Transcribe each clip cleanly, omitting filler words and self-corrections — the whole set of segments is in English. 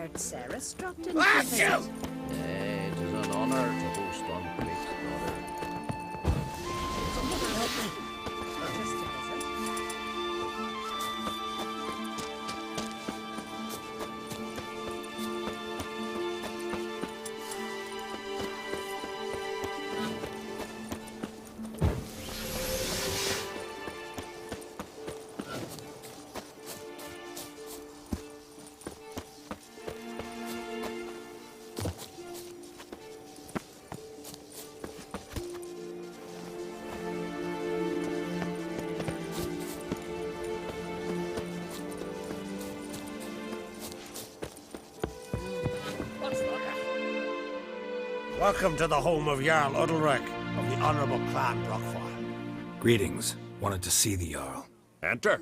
heard Sarah dropped in. Ah, to you! visit. It is an honor to host on Creek's daughter. Someone help me. Just to visit. Welcome to the home of Jarl Udalric of the Honourable Clan Brockfire. Greetings. Wanted to see the Jarl. Enter.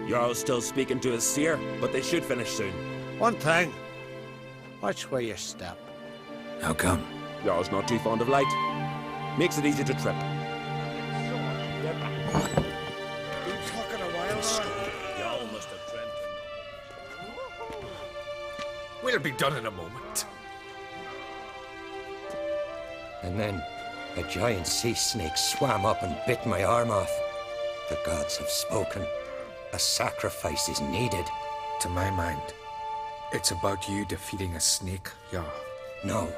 Jarl's still speaking to his seer, but they should finish soon. One thing. Watch where you step. How come? Jarl's not too fond of light. Makes it easy to trip. Been talking a while, Jarl must have dreamt. We'll be done in a moment. And then a giant sea snake swam up and bit my arm off. The gods have spoken. A sacrifice is needed. To my mind, it's about you defeating a snake, Jarl. No,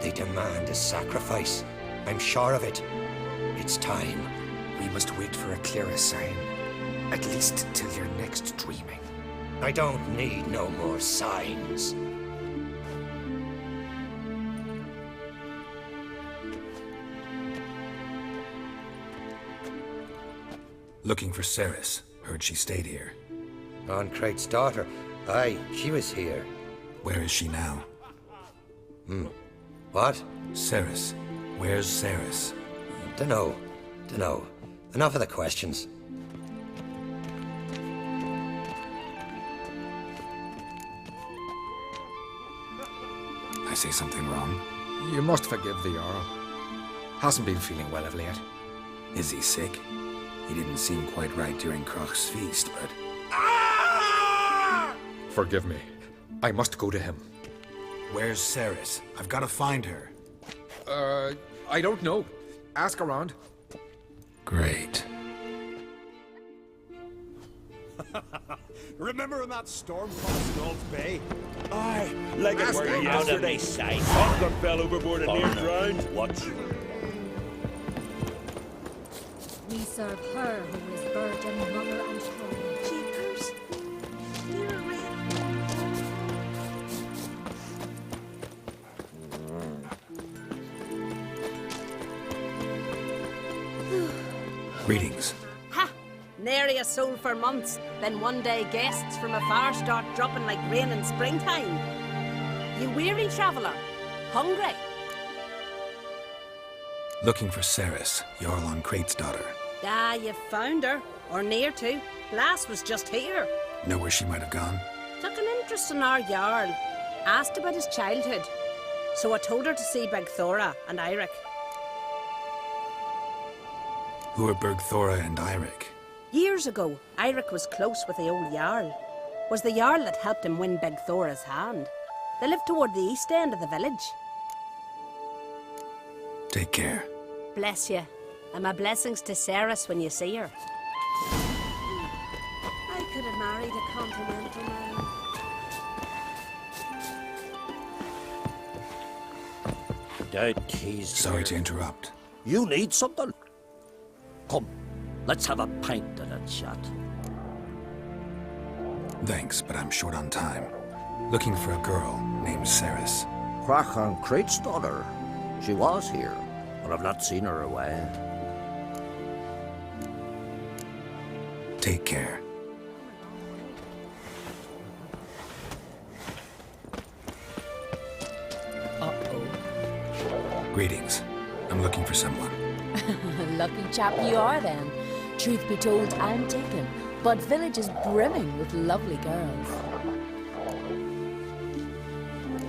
they demand a sacrifice. I'm sure of it. It's time. We must wait for a clearer sign. At least till your next dreaming. I don't need no more signs. Looking for Ceres. Heard she stayed here. On Crate's daughter. Aye, she was here. Where is she now? What? Ceres. Where's Ceres? Dunno. Enough of the questions. I say something wrong? You must forgive the Jarl. Hasn't been feeling well of late. Is he sick? He didn't seem quite right during Crach's feast, but... Forgive me. I must go to him. Where's Ceres? I've got to find her. I don't know. Ask around. Great. Remember in that storm across Gulf Bay? Aye, like it were him. yesterday, sight. Hawthorne fell overboard and near drowned. Watch. We serve her who is virgin, mother, and throne. Jeepers. You're real. Greetings. Ha! Nary a soul for months. Then one day guests from afar start dropping like rain in springtime. You weary traveller? Hungry? Looking for Ceres, Jarl on Crate's daughter. Ah, you found her. Or near to. Lass was just here. Know where she might have gone? Took an interest in our Jarl. Asked about his childhood. So I told her to see Begthora and Eirik. Who are Bergthora and Eirik? Years ago, Eirik was close with the old Jarl. Was the Jarl that helped him win Begthora's hand. They lived toward the east end of the village. Take care. Bless you. And my blessings to Ceres when you see her. I could have married a continental man. Doubt he's... Sorry to interrupt. You need something? Come, let's have a pint and a chat. Thanks, but I'm short on time. Looking for a girl named Ceres. Crach on Crate's daughter. She was here, but I've not seen her away. Take care. Greetings. I'm looking for someone. Lucky chap you are then. Truth be told, I'm taken, but village is brimming with lovely girls.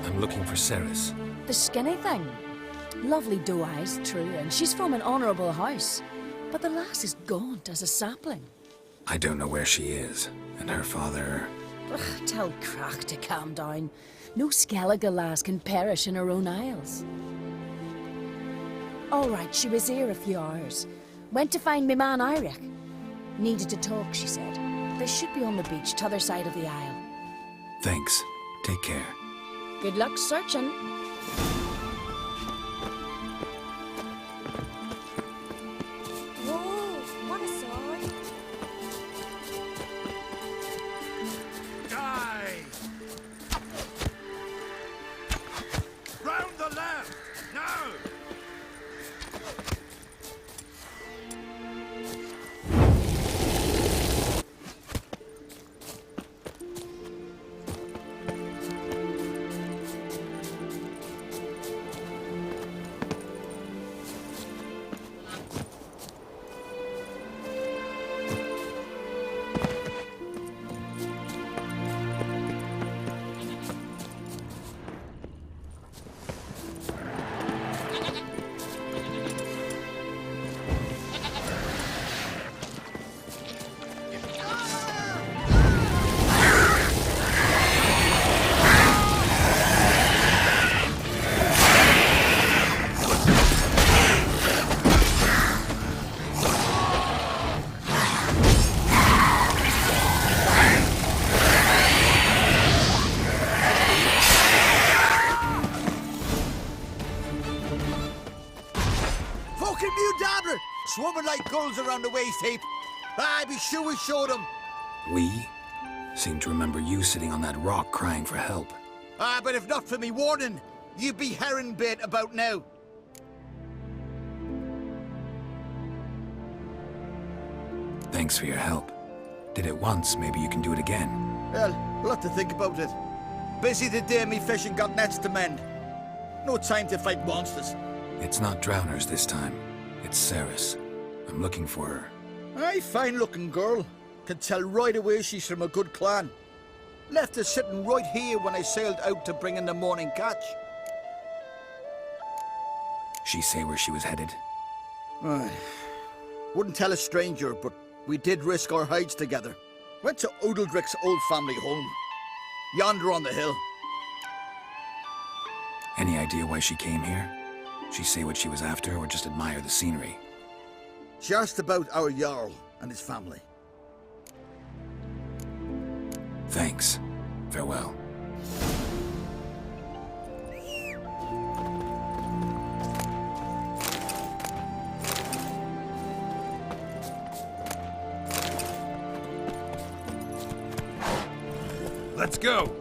I'm looking for Ceres. The skinny thing. Lovely doe eyes, true, and she's from an honourable house. But the lass is gaunt as a sapling. I don't know where she is, and her father... Ugh, tell Crack to calm down. No Skellige lass can perish in her own isles. All right, she was here a few hours. Went to find me man Eirik. Needed to talk, she said. They should be on the beach, t'other side of the isle. Thanks. Take care. Good luck searching. Whoa, what a sword. Die! Round the left! Now! Fucking mute dabbler! Swimming like gulls around the waist heap. I be sure we showed them. We seem to remember you sitting on that rock crying for help. But if not for me warning, you'd be herring bait about now. Thanks for your help. Did it once, maybe you can do it again. Well, we'll have to think about it. Busy today, me fishing got nets to mend. No time to fight monsters. It's not drowners this time. It's Ceres. I'm looking for her. Aye, fine-looking girl. Can tell right away she's from a good clan. Left her sitting right here when I sailed out to bring in the morning catch. She say where she was headed? Aye. Wouldn't tell a stranger, but we did risk our hides together. Went to Odeldrick's old family home. Yonder on the hill. Any idea why she came here? She say what she was after or just admire the scenery? She asked about our Jarl and his family. Thanks. Farewell. Let's go!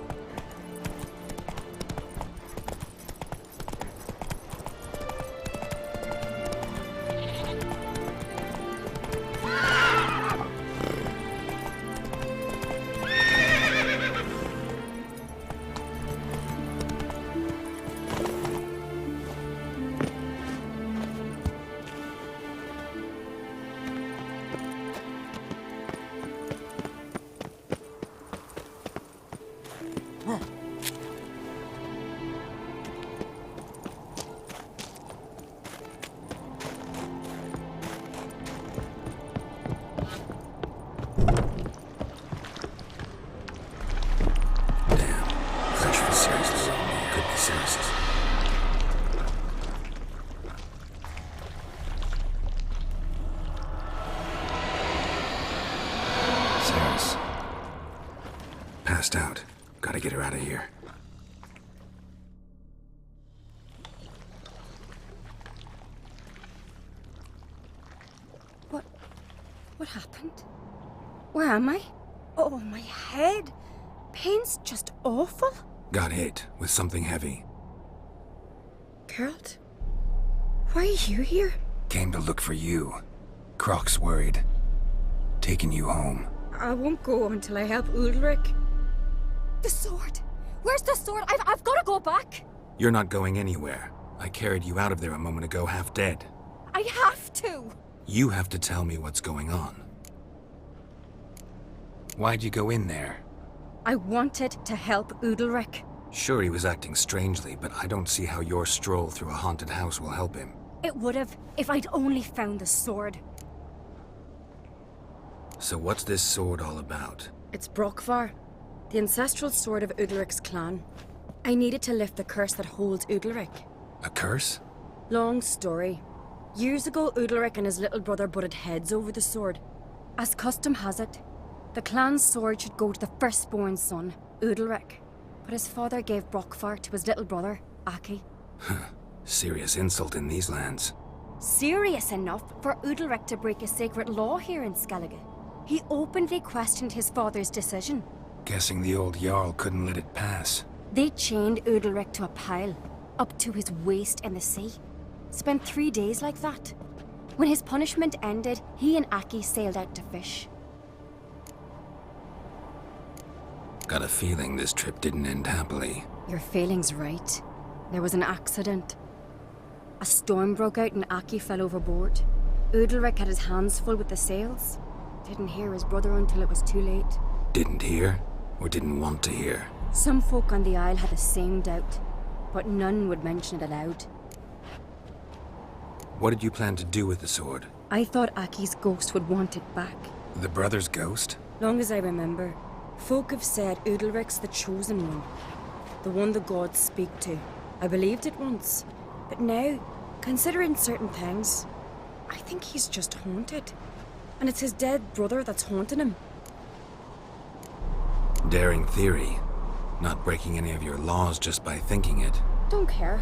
Passed out. Gotta get her out of here. What happened? Where am I? Oh, my head. Pain's just awful. Got hit with something heavy. Geralt? Why are you here? Came to look for you. Croc's worried. Taking you home. I won't go until I help Ulrich. The sword! Where's the sword? I've got to go back! You're not going anywhere. I carried you out of there a moment ago half dead. I have to! You have to tell me what's going on. Why'd you go in there? I wanted to help Ulrich. Sure, he was acting strangely, but I don't see how your stroll through a haunted house will help him. It would have, if I'd only found the sword. So what's this sword all about? It's Brokvar. The ancestral sword of Udalric's clan. I needed to lift the curse that holds Udalric. A curse? Long story. Years ago, Udalric and his little brother butted heads over the sword. As custom has it, the clan's sword should go to the firstborn son, Udalric. But his father gave Brockfar to his little brother, Aki. Serious insult in these lands. Serious enough for Udalric to break a sacred law here in Skellige. He openly questioned his father's decision. Guessing the old Jarl couldn't let it pass. They chained Udalric to a pile, up to his waist in the sea. Spent 3 days like that. When his punishment ended, he and Aki sailed out to fish. Got a feeling this trip didn't end happily. Your feeling's right. There was an accident. A storm broke out and Aki fell overboard. Udalric had his hands full with the sails. Didn't hear his brother until it was too late. Didn't hear? Or didn't want to hear? Some folk on the Isle had the same doubt, but none would mention it aloud. What did you plan to do with the sword? I thought Aki's ghost would want it back. The brother's ghost? Long as I remember, folk have said Udalric's the chosen one. The one the gods speak to. I believed it once. But now, considering certain things, I think he's just haunted. And it's his dead brother that's haunting him. Daring theory. Not breaking any of your laws just by thinking it. Don't care.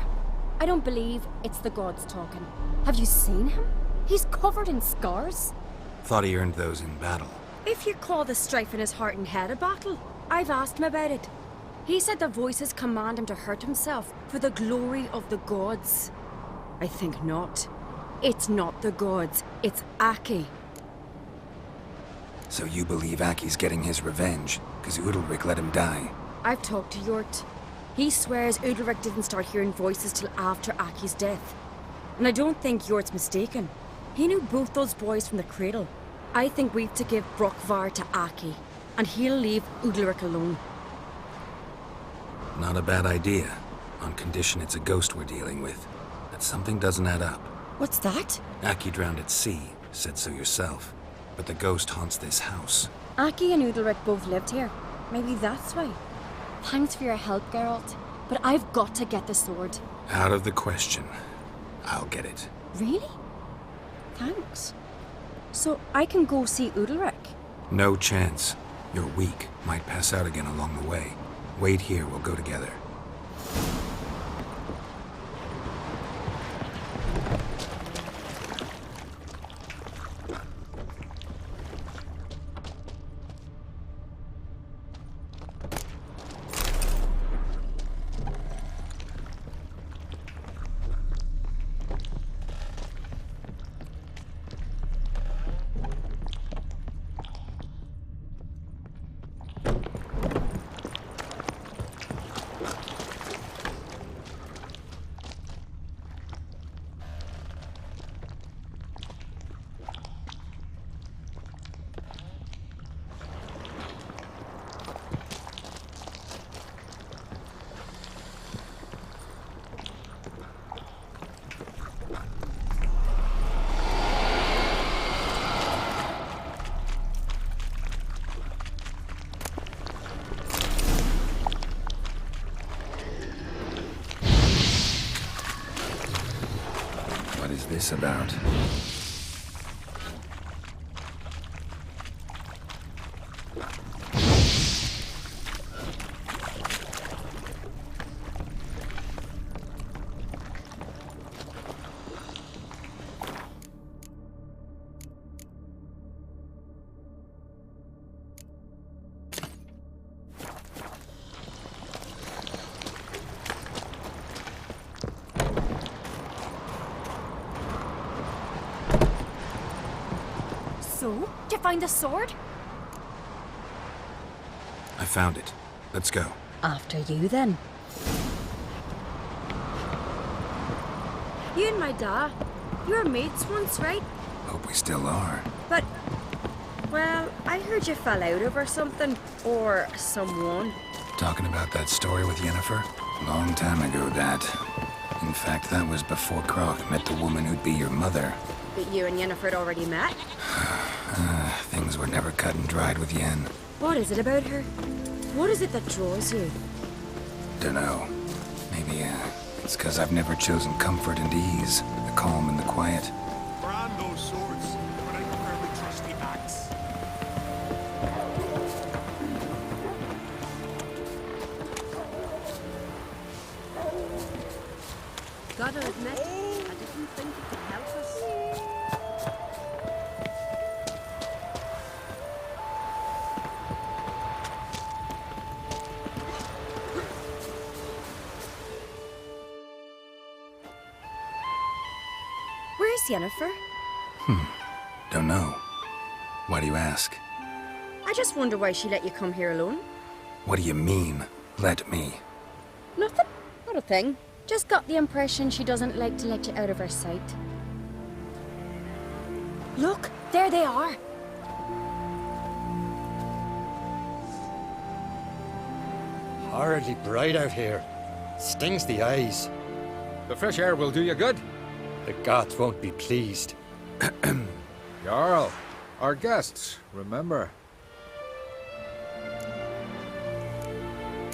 I don't believe it's the gods talking. Have you seen him? He's covered in scars. Thought he earned those in battle. If you call the strife in his heart and head a battle, I've asked him about it. He said the voices command him to hurt himself for the glory of the gods. I think not. It's not the gods, it's Aki. So you believe Aki's getting his revenge, because Udalric let him die? I've talked to Yort. He swears Udalric didn't start hearing voices till after Aki's death. And I don't think Yort's mistaken. He knew both those boys from the cradle. I think we've to give Brockvar to Aki, and he'll leave Udalric alone. Not a bad idea, on condition it's a ghost we're dealing with. That something doesn't add up. What's that? Aki drowned at sea, said so yourself. But the ghost haunts this house. Aki and Udalric both lived here. Maybe that's why. Thanks for your help, Geralt. But I've got to get the sword. Out of the question. I'll get it. Really? Thanks. So I can go see Udalric? No chance. You're weak. Might pass out again along the way. Wait here, we'll go together. What is this about? So, did you find the sword? I found it. Let's go. After you, then. You and my dad, you were mates once, right? Hope we still are. But, well, I heard you fell out over something. Or someone. Talking about that story with Yennefer? Long time ago, that. In fact, that was before Croc met the woman who'd be your mother. But you and Yennefer had already met? Things were never cut and dried with Yen. What is it about her? What is it that draws you? Dunno. Maybe, it's because I've never chosen comfort and ease, the calm and the quiet. Brand those swords, but I prefer the trusty axe. Gotta admit, I didn't think it could help us. Where's Yennefer? Don't know. Why do you ask? I just wonder why she let you come here alone. What do you mean, let me? Nothing. Not a thing. Just got the impression she doesn't like to let you out of her sight. Look, there they are. Horribly bright out here. Stings the eyes. The fresh air will do you good. The gods won't be pleased. Jarl, our guests, remember.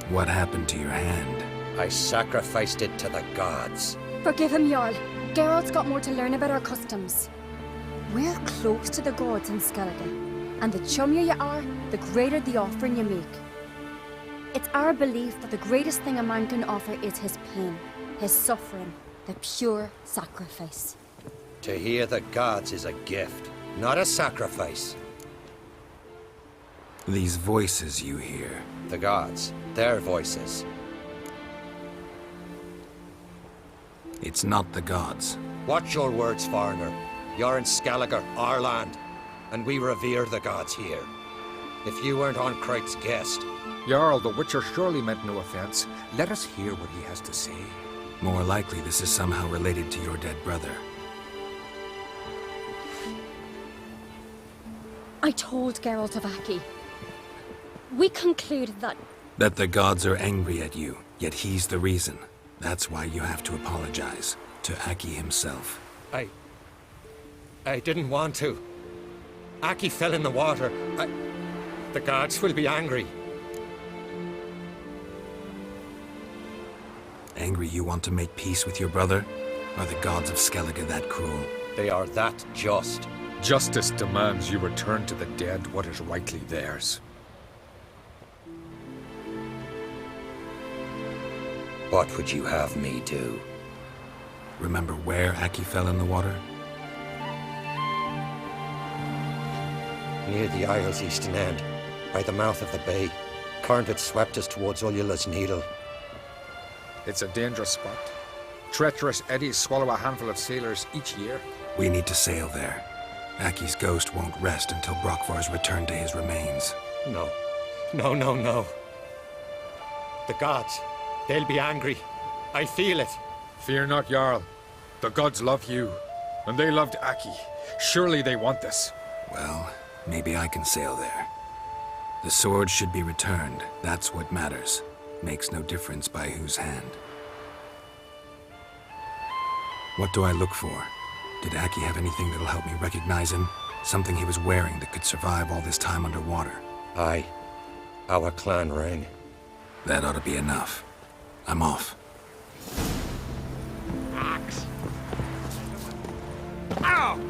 What happened to your hand? I sacrificed it to the gods. Forgive him, Jarl. Geralt's got more to learn about our customs. We're close to the gods in Skellige, and the chummier you are, the greater the offering you make. It's our belief that the greatest thing a man can offer is his pain, his suffering, the pure sacrifice. To hear the gods is a gift, not a sacrifice. These voices you hear. The gods, their voices. It's not the gods. Watch your words, foreigner. You're in Skellige, our land, and we revere the gods here. If you weren't on Crike's guest... Jarl, the Witcher surely meant no offense. Let us hear what he has to say. More likely this is somehow related to your dead brother. I told Geralt of Aki. We concluded that... That the gods are angry at you, yet he's the reason. That's why you have to apologize. To Aki himself. I didn't want to. Aki fell in the water. The gods will be angry. Angry you want to make peace with your brother? Are the gods of Skellige that cruel? They are that just. Justice demands you return to the dead what is rightly theirs. What would you have me do? Remember where Aki fell in the water? Near the Isle's eastern end, by the mouth of the bay. Current had swept us towards Ullula's Needle. It's a dangerous spot. Treacherous eddies swallow a handful of sailors each year. We need to sail there. Aki's ghost won't rest until Brokvar's returned to his remains. No. No. The gods, they'll be angry. I feel it. Fear not, Jarl. The gods love you, and they loved Aki. Surely they want this. Well, maybe I can sail there. The sword should be returned. That's what matters. Makes no difference by whose hand. What do I look for? Did Aki have anything that'll help me recognize him? Something he was wearing that could survive all this time underwater? Aye. Our clan ring. That ought to be enough. I'm off. Axe! Ow!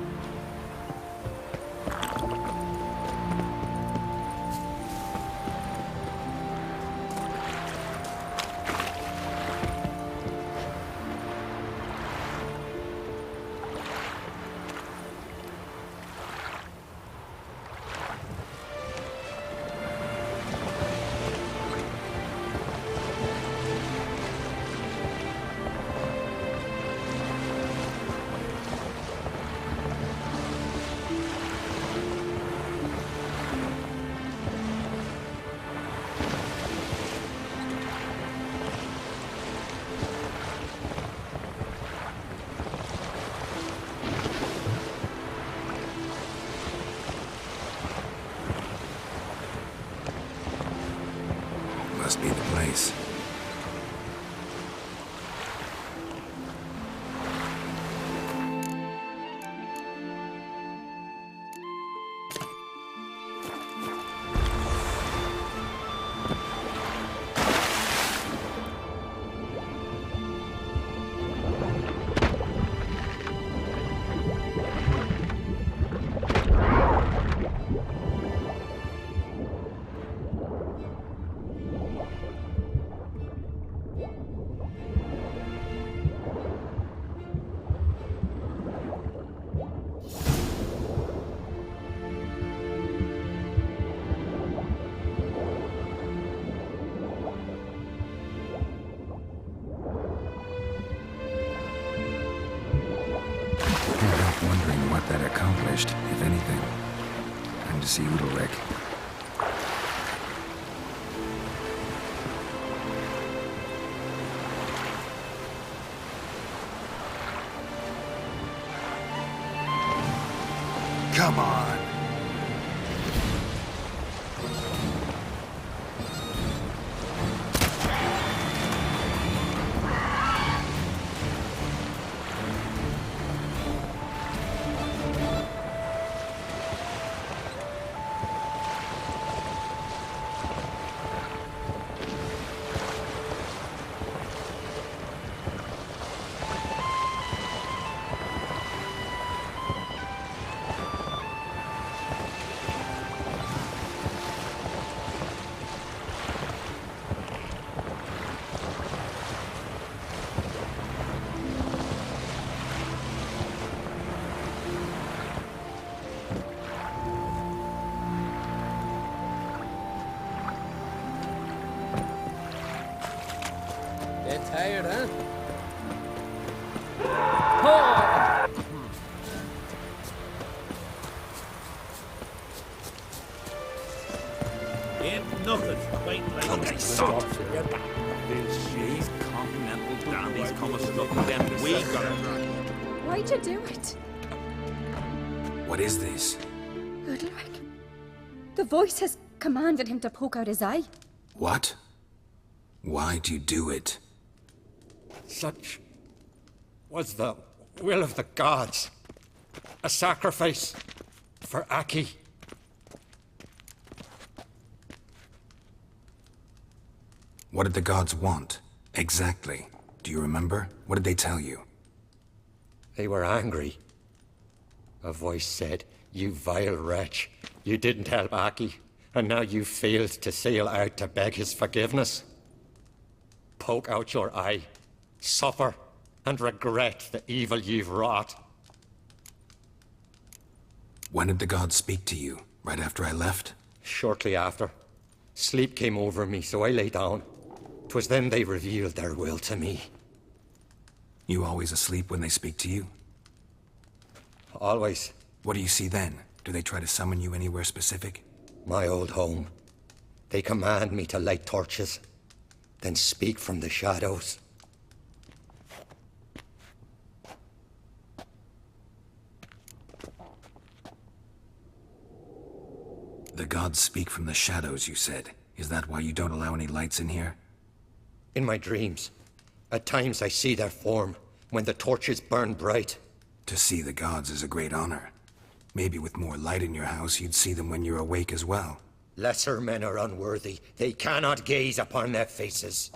Must be the place. finished, if anything. Time to see Udalric. Come on! Tired, huh? Ain't nothing quite like Okay, stop! These continental dandies come us nothing, then we got it. Why'd you do it? What is this? Udalric. The voice has commanded him to poke out his eye. What? Why'd you do it? Such was the will of the gods. A sacrifice for Aki. What did the gods want? Exactly. Do you remember? What did they tell you? They were angry. A voice said, "You vile wretch, you didn't help Aki, and now you failed to sail out to beg his forgiveness. Poke out your eye, suffer, and regret the evil you've wrought." When did the gods speak to you? Right after I left? Shortly after. Sleep came over me, so I lay down. 'Twas then they revealed their will to me. You always asleep when they speak to you? Always. What do you see then? Do they try to summon you anywhere specific? My old home. They command me to light torches, then speak from the shadows. The gods speak from the shadows, you said. Is that why you don't allow any lights in here? In my dreams, at times I see their form, when the torches burn bright. To see the gods is a great honor. Maybe with more light in your house, you'd see them when you're awake as well. Lesser men are unworthy. They cannot gaze upon their faces.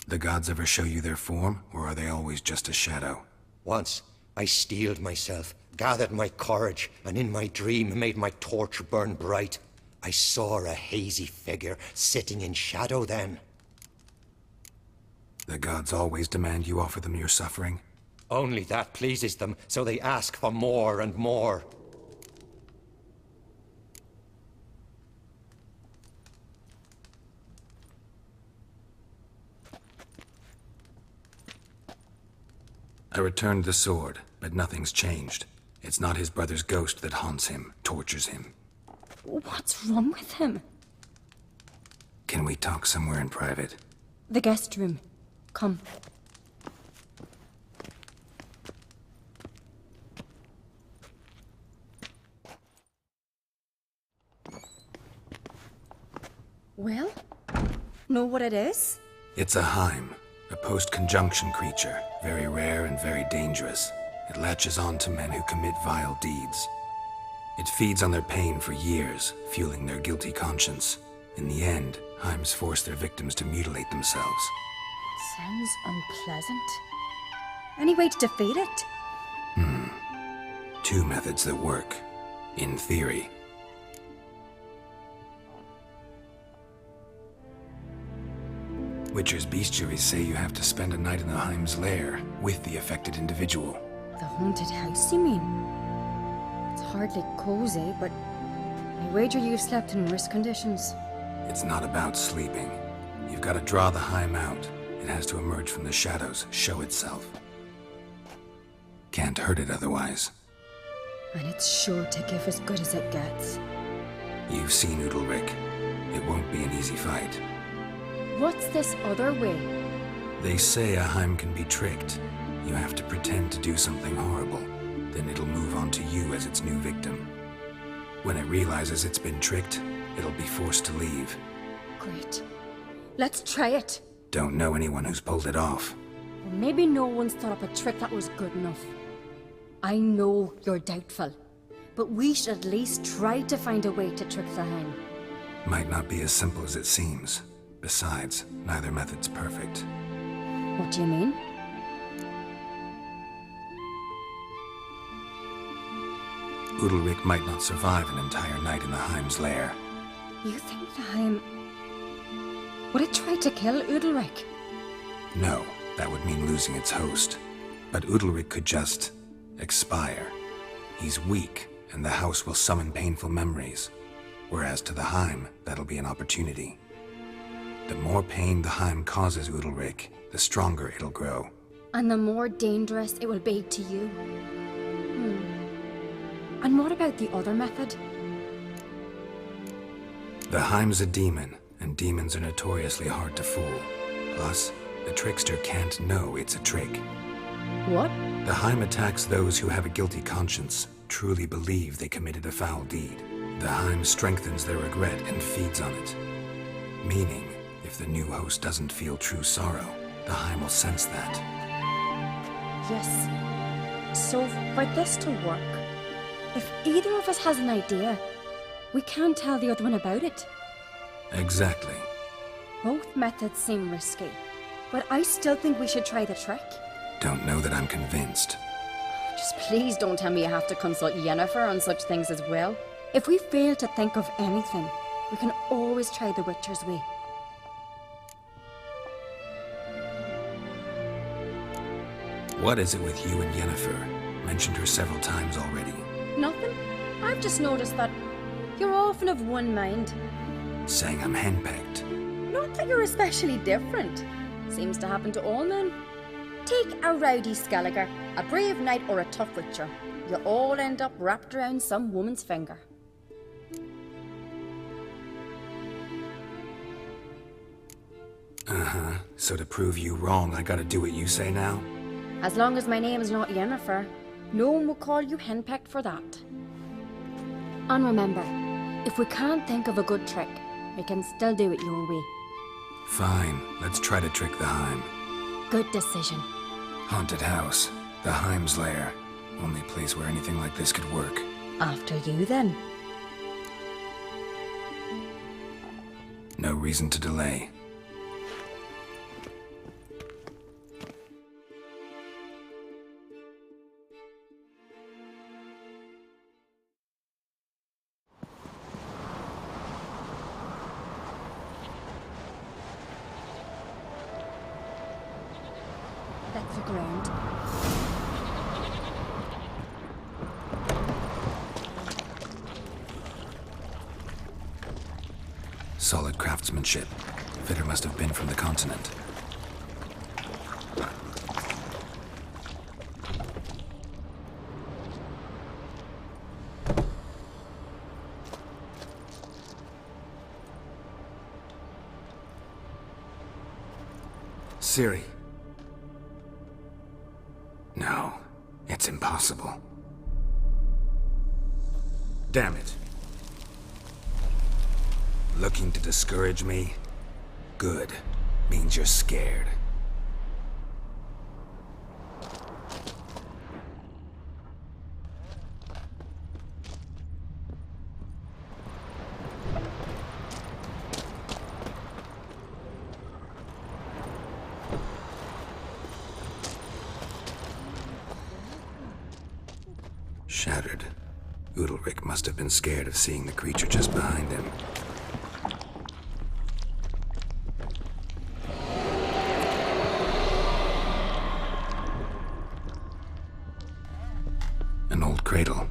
The gods ever show you their form, or are they always just a shadow? Once, I steeled myself, gathered my courage, and in my dream made my torch burn bright. I saw a hazy figure sitting in shadow then. The gods always demand you offer them your suffering? Only that pleases them, so they ask for more and more. I returned the sword, but nothing's changed. It's not his brother's ghost that haunts him, tortures him. What's wrong with him? Can we talk somewhere in private? The guest room. Come. Well? Know what it is? It's a Heim, a post-conjunction creature, very rare and very dangerous. It latches on to men who commit vile deeds. It feeds on their pain for years, fueling their guilty conscience. In the end, Heims force their victims to mutilate themselves. Sounds unpleasant. Any way to defeat it? Two methods that work. In theory. Witcher's bestiaries say you have to spend a night in the Heim's lair with the affected individual. The haunted house, you mean? It's hardly cozy, but I wager you've slept in worse conditions. It's not about sleeping. You've got to draw the Heim out. It has to emerge from the shadows, show itself. Can't hurt it otherwise. And it's sure to give as good as it gets. You've seen Udalric. It won't be an easy fight. What's this other way? They say a Heim can be tricked. You have to pretend to do something horrible. Then it'll move on to you as its new victim. When it realizes it's been tricked, it'll be forced to leave. Great. Let's try it. Don't know anyone who's pulled it off. Or maybe no one's thought up a trick that was good enough. I know you're doubtful, but we should at least try to find a way to trick the Heim. Might not be as simple as it seems. Besides, neither method's perfect. What do you mean? Udalric might not survive an entire night in the Heim's lair. You think the Heim... would it try to kill Udalric? No, that would mean losing its host. But Udalric could just... expire. He's weak, and the house will summon painful memories. Whereas to the Heim, that'll be an opportunity. The more pain the Heim causes Udalric, the stronger it'll grow. And the more dangerous it will be to you. And what about the other method? The Heim's a demon, and demons are notoriously hard to fool. Plus, the trickster can't know it's a trick. What? The Heim attacks those who have a guilty conscience, truly believe they committed a foul deed. The Heim strengthens their regret and feeds on it. Meaning, if the new host doesn't feel true sorrow, the Heim will sense that. Yes. So, for this to work, if either of us has an idea, we can't tell the other one about it. Exactly. Both methods seem risky, but I still think we should try the trick. Don't know that I'm convinced. Just please don't tell me you have to consult Yennefer on such things as well. If we fail to think of anything, we can always try the Witcher's way. What is it with you and Yennefer? Mentioned her several times already. Nothing. I've just noticed that you're often of one mind. Saying I'm henpecked. Not that you're especially different. Seems to happen to all men. Take a rowdy Skelliger, a brave knight or a tough witcher. You all end up wrapped around some woman's finger. Uh-huh. So to prove you wrong, I gotta do what you say now? As long as my name is not Yennefer, no one will call you henpecked for that. And remember, if we can't think of a good trick, we can still do it your way. Fine, let's try to trick the Heim. Good decision. Haunted house, the Heim's lair. Only place where anything like this could work. After you, then. No reason to delay. That's the ground. Solid craftsmanship. Fitter must have been from the continent. Ciri. No, it's impossible. Damn it. Looking to discourage me? Good. Means you're scared. Shattered. Udalric must have been scared of seeing the creature just behind him. An old cradle.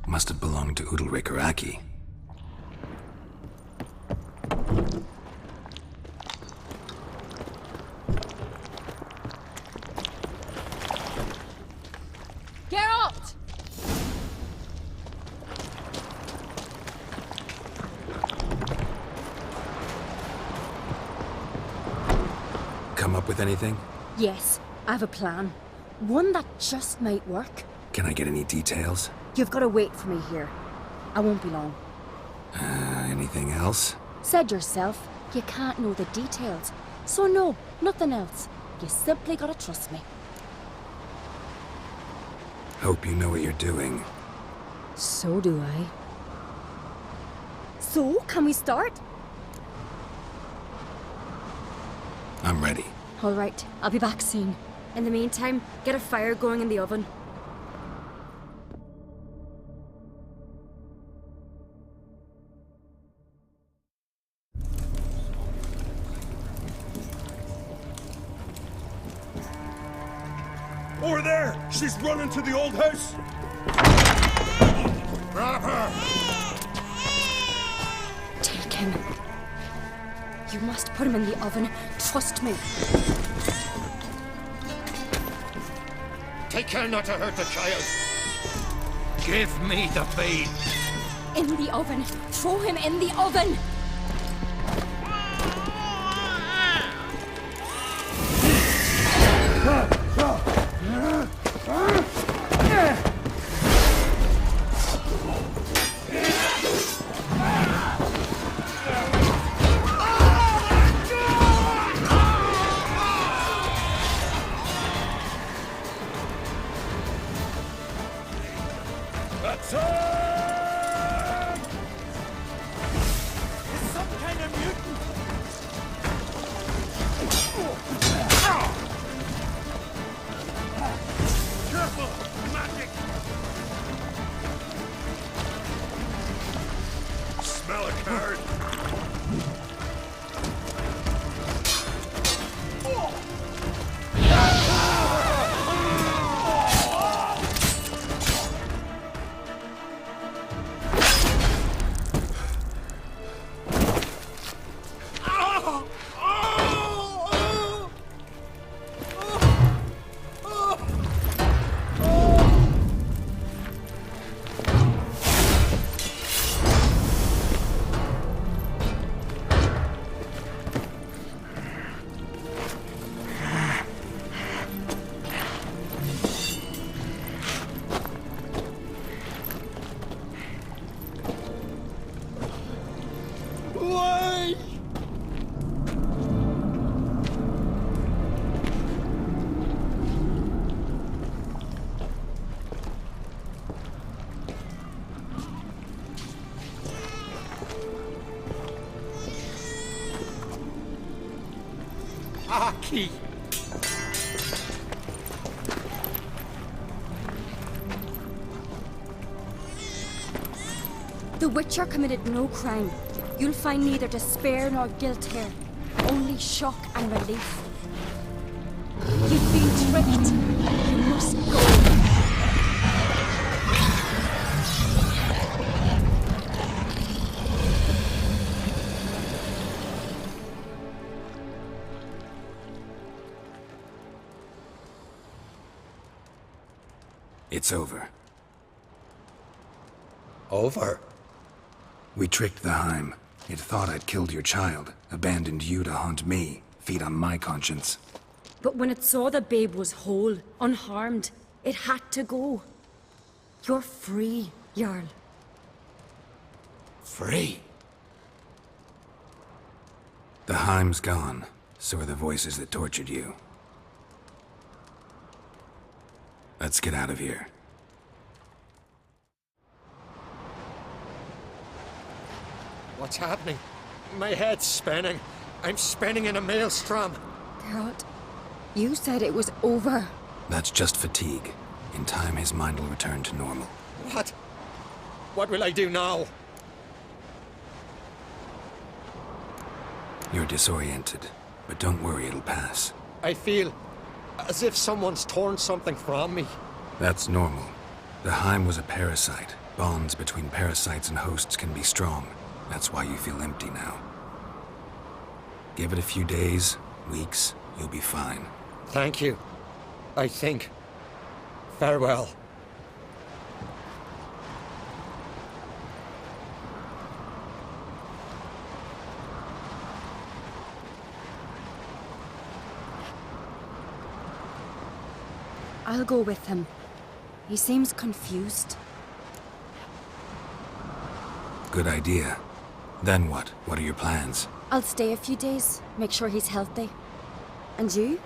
Must have belonged to Udalric or Aki. come up with anything? Yes, I have a plan. One that just might work. Can I get any details? You've got to wait for me here. I won't be long. Anything else? Said yourself, you can't know the details. So no, nothing else. You simply gotta trust me. Hope you know what you're doing. So do I. So, can we start? I'm ready. All right, I'll be back soon. In the meantime, get a fire going in the oven. Over there! She's running to the old house! Grab her! Take him. You must put him in the oven. Trust me. Take care not to hurt the child. Give me the babe. In the oven. Throw him in the oven. Smell a card. Aki! The Witcher committed no crime. You'll find neither despair nor guilt here. Only shock and relief. You've been tricked. You must go. It's over. Over? We tricked the Heim. It thought I'd killed your child, abandoned you to haunt me, feed on my conscience. But when it saw the babe was whole, unharmed, it had to go. You're free, Jarl. Free? The Heim's gone, so are the voices that tortured you. Let's get out of here. What's happening? My head's spinning. I'm spinning in a maelstrom. Geralt, you said it was over. That's just fatigue. In time, his mind will return to normal. What? What will I do now? You're disoriented, but don't worry, it'll pass. I feel as if someone's torn something from me. That's normal. The Heim was a parasite. Bonds between parasites and hosts can be strong. That's why you feel empty now. Give it a few days, weeks, you'll be fine. Thank you. I think. Farewell. I'll go with him. He seems confused. Good idea. Then what? What are your plans? I'll stay a few days, make sure he's healthy. And you?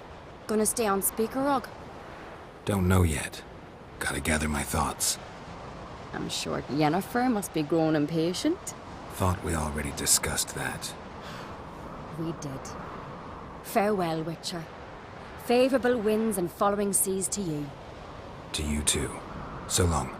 Gonna stay on Speaker Rock? Don't know yet. Gotta gather my thoughts. I'm sure Yennefer must be growing impatient. Thought we already discussed that. We did. Farewell, Witcher. Favourable winds and following seas to you. To you too. So long.